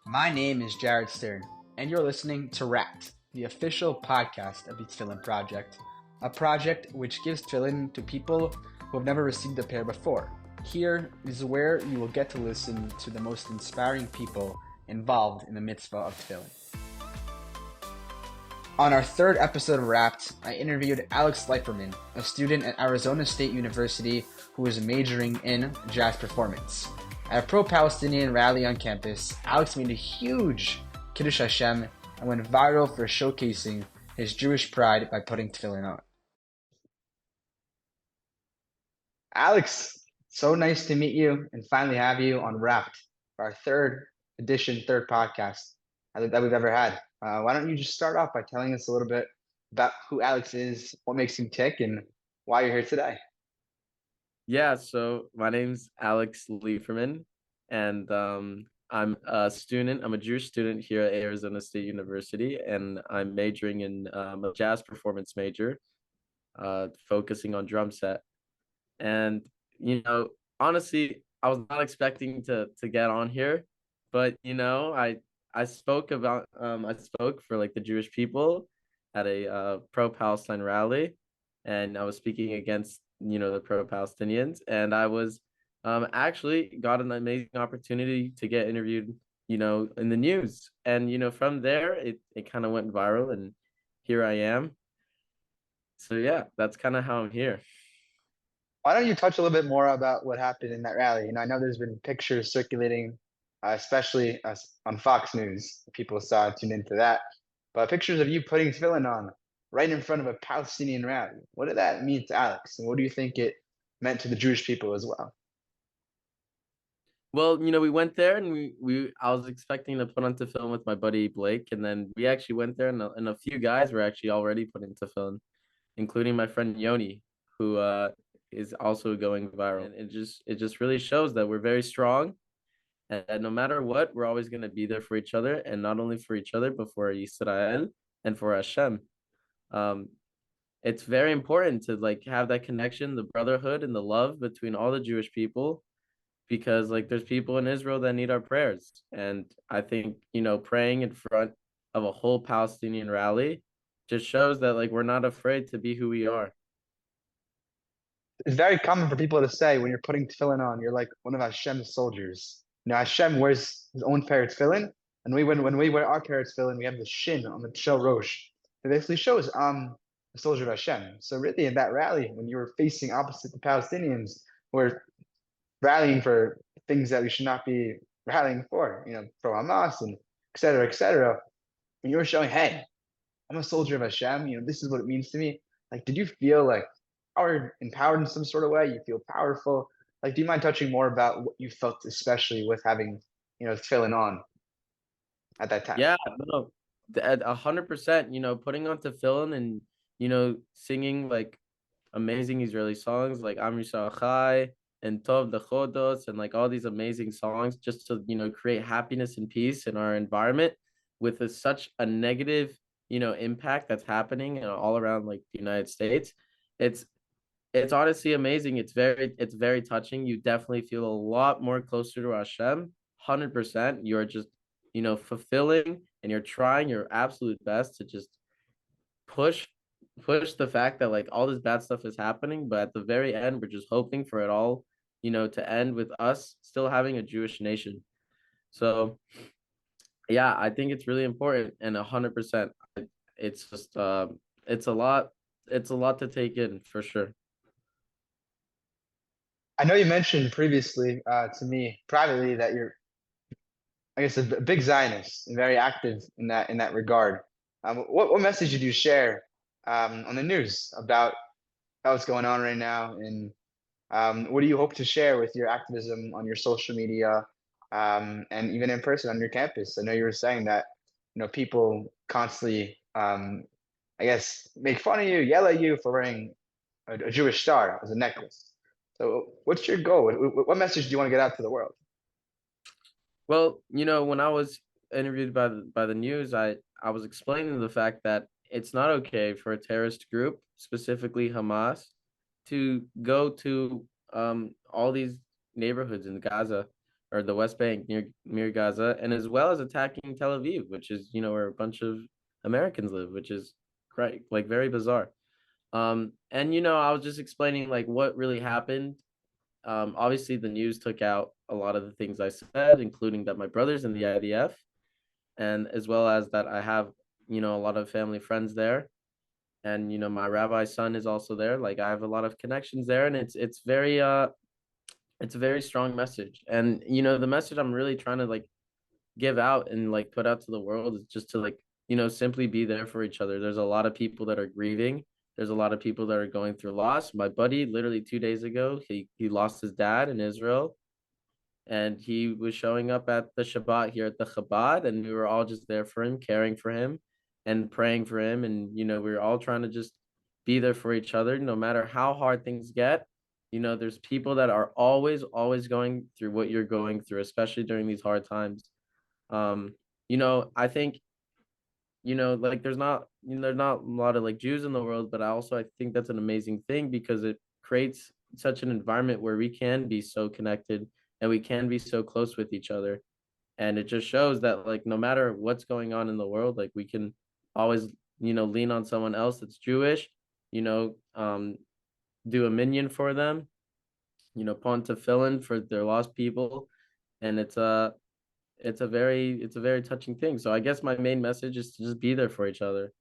My name is Jared Stern, and you're listening to Wrapped, the official podcast of the Tefillin Project, a project which gives tefillin to people who have never received a pair before. Here is where you will get to listen to the most inspiring people involved in the mitzvah of tefillin. On our third episode of Wrapped, I interviewed Alex Leiferman, a student at Arizona State University who is majoring in jazz performance. At a pro-Palestinian rally on campus, Alex made a huge Kiddush Hashem and went viral for showcasing his Jewish pride by putting tefillin on. Alex, so nice to meet you and finally have you on Wrapped, our third edition, third podcast that we've ever had. Why don't you just start off by telling us a little bit about who Alex is, what makes him tick, and why you're here today? Yeah, so my name's Alex Leiferman, and I'm a student. I'm a Jewish student here at Arizona State University, and I'm majoring in a jazz performance major, focusing on drum set. And honestly, I was not expecting to get on here, but I spoke for like the Jewish people at a pro-Palestine rally, and I was speaking against the pro-Palestinians, and I was actually got an amazing opportunity to get interviewed in the news, and from there it kind of went viral, and here I am. So yeah, that's kind of how I'm here. Why don't you touch a little bit more about what happened in that rally? I know there's been pictures circulating, especially on Fox News. People saw tuned into that, but pictures of you putting tefillin on right in front of a Palestinian rally. What did that mean to Alex, and what do you think it meant to the Jewish people as well? Well, we went there, and we I was expecting to put on to film with my buddy Blake, and then we actually went there, and a few guys were actually already put into film, including my friend Yoni, who is also going viral. And it just really shows that we're very strong, and that no matter what, we're always going to be there for each other, and not only for each other, but for Israel and for Hashem. Um, it's very important to like have that connection, the brotherhood, and the love between all the Jewish people, because like there's people in Israel that need our prayers. And I think, praying in front of a whole Palestinian rally just shows that like we're not afraid to be who we are. It's very common for people to say when you're putting tefillin on, you're like one of Hashem's soldiers. Hashem wears his own pair of tefillin, and when we wear our pair of tefillin, we have the shin on the shel rosh. It basically shows I'm a soldier of Hashem. So really, in that rally, when you were facing opposite the Palestinians, who were rallying for things that we should not be rallying for, pro Hamas and et cetera, et cetera, and you were showing, hey, I'm a soldier of Hashem. This is what it means to me. Like, did you feel like empowered in some sort of way? You feel powerful. Like, do you mind touching more about what you felt, especially with having, tefillin on at that time? Yeah, no, 100%, putting on tefillin and, singing like amazing Israeli songs like Am Yisrael Chai and Tov the Chodos and like all these amazing songs just to, create happiness and peace in our environment with such a negative, impact that's happening all around like the United States. It's it's honestly amazing. It's very touching. You definitely feel a lot more closer to Hashem. 100%. You're just, fulfilling, and you're trying your absolute best to just push push the fact that like all this bad stuff is happening, but at the very end, we're just hoping for it all, to end with us still having a Jewish nation. So yeah, I think it's really important, and 100%. It's just it's a lot. It's a lot to take in for sure. I know you mentioned previously to me privately that you're, I guess, a big Zionist and very active in that regard. What message did you share on the news about what's going on right now, and what do you hope to share with your activism on your social media, and even in person on your campus? I know you were saying that people constantly, I guess, make fun of you, yell at you for wearing a Jewish star as a necklace. So, what's your goal? What message do you want to get out to the world? Well, when I was interviewed by the news, I was explaining the fact that it's not okay for a terrorist group, specifically Hamas, to go to all these neighborhoods in Gaza or the West Bank near Gaza, and as well as attacking Tel Aviv, which is where a bunch of Americans live, which is great, like very bizarre. And I was just explaining like what really happened. Obviously the news took out a lot of the things I said, including that my brother's in the IDF, and as well as that I have a lot of family friends there, and my rabbi's son is also there. Like I have a lot of connections there, and it's a very strong message. And the message I'm really trying to like give out and like put out to the world is just to like simply be there for each other. There's a lot of people that are grieving. There's a lot of people that are going through loss. My buddy, literally 2 days ago, he lost his dad in Israel, and he was showing up at the Shabbat here at the Chabad, and we were all just there for him, caring for him, and praying for him. And we were all trying to just be there for each other, no matter how hard things get. There's people that are always going through what you're going through, especially during these hard times. I think like there's not a lot of like Jews in the world, but I think that's an amazing thing because it creates such an environment where we can be so connected and we can be so close with each other. And it just shows that like no matter what's going on in the world, like we can always lean on someone else that's Jewish, you know um do a minyan for them, pon tefillin for their lost people. And it's a very touching thing. So I guess my main message is to just be there for each other.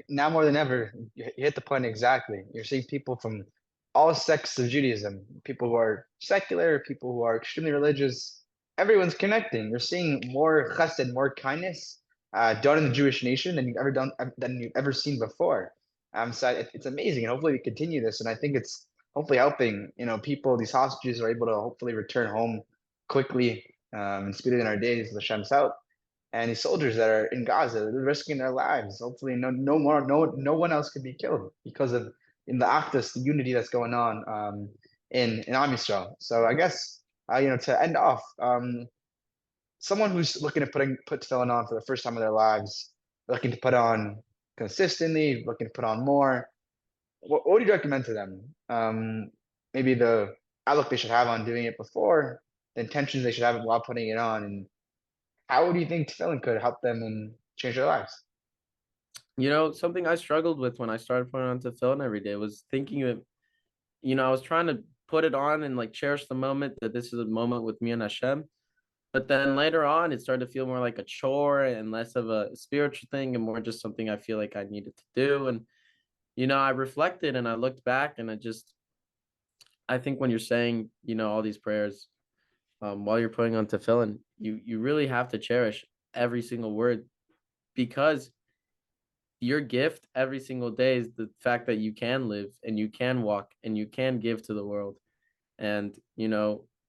Now more than ever, you hit the point exactly. You're seeing people from all sects of Judaism, people who are secular, people who are extremely religious. Everyone's connecting. You're seeing more chesed, more kindness done in the Jewish nation than you've ever seen before. So it's amazing, and hopefully we continue this. And I think it's hopefully helping. People, these hostages are able to hopefully return home quickly and speed in our days. L'Hashem's help, and these soldiers that are in Gaza, they're risking their lives. Hopefully, no one else could be killed because of in the Achdus, the unity that's going on in Am Yisrael. So I guess to end off, someone who's looking to put tefillin on for the first time in their lives, looking to put on consistently, looking to put on more. What would you recommend to them? Maybe the outlook they should have on doing it before, the intentions they should have while putting it on, and how do you think tefillin could help them and change their lives? Something I struggled with when I started putting on tefillin every day was thinking of, I was trying to put it on and like cherish the moment that this is a moment with me and Hashem. But then later on, it started to feel more like a chore and less of a spiritual thing and more just something I feel like I needed to do. And, I reflected and I looked back and I think when you're saying, all these prayers, while you're putting on tefillin, you really have to cherish every single word, because your gift every single day is the fact that you can live and you can walk and you can give to the world. And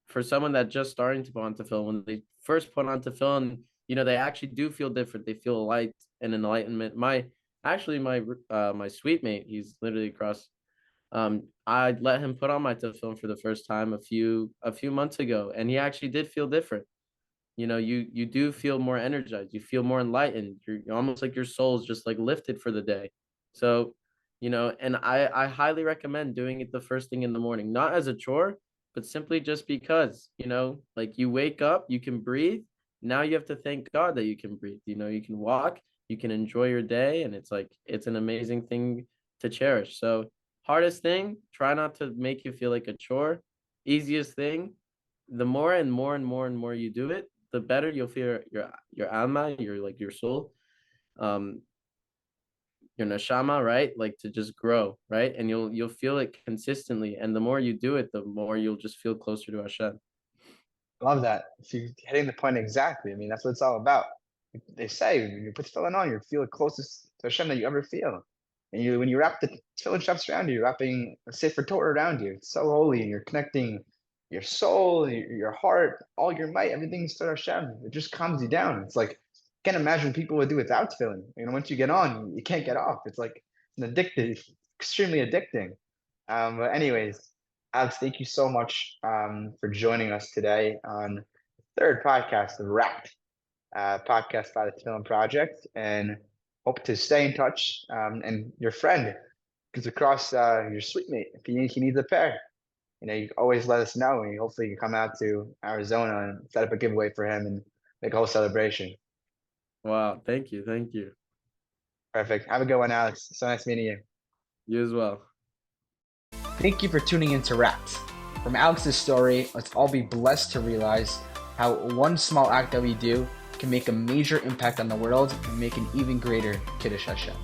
for someone that just starting to put on tefillin, when they first put on tefillin, they actually do feel different. They feel light and enlightenment. My sweet mate, he's literally across. I let him put on my tefillin for the first time a few months ago, and he actually did feel different. You do feel more energized, you feel more enlightened. You're almost like your soul's just like lifted for the day. So and I highly recommend doing it the first thing in the morning, not as a chore, but simply just because like you wake up, you can breathe. Now you have to thank God that you can breathe. You can walk, you can enjoy your day, and it's an amazing thing to cherish. So hardest thing, try not to make you feel like a chore. Easiest thing, the more and more and more and more you do it, the better you'll feel your alma, your soul, um, your neshama, right? Like to just grow, right? And you'll feel it consistently, and the more you do it, the more you'll just feel closer to Hashem. Love that. If you're hitting the point exactly, I mean, that's what it's all about. They say when you put tefillin on, you feel the closest to Hashem that you ever feel. And when you wrap the tefillin straps around you, you're wrapping a sefer Torah around you. It's so holy, and you're connecting your soul, your heart, all your might, everything's to Hashem. It just calms you down. It's like I can't imagine what people would do without tefillin. Once you get on, you can't get off. It's like it's an addictive, extremely addicting. But anyways, Alex, thank you so much for joining us today on the third podcast of Wrapped, podcast by the Tefillin Project, and hope to stay in touch. And your friend comes across your sweet mate if he needs a pair. you always let us know, and hopefully you can come out to Arizona and set up a giveaway for him and make a whole celebration. Wow, thank you, thank you. Perfect. Have a good one, Alex. So nice meeting you. You as well. Thank you for tuning in to Wrapped. From Alex's story, let's all be blessed to realize how one small act that we do can make a major impact on the world and make an even greater Kiddush Hashem.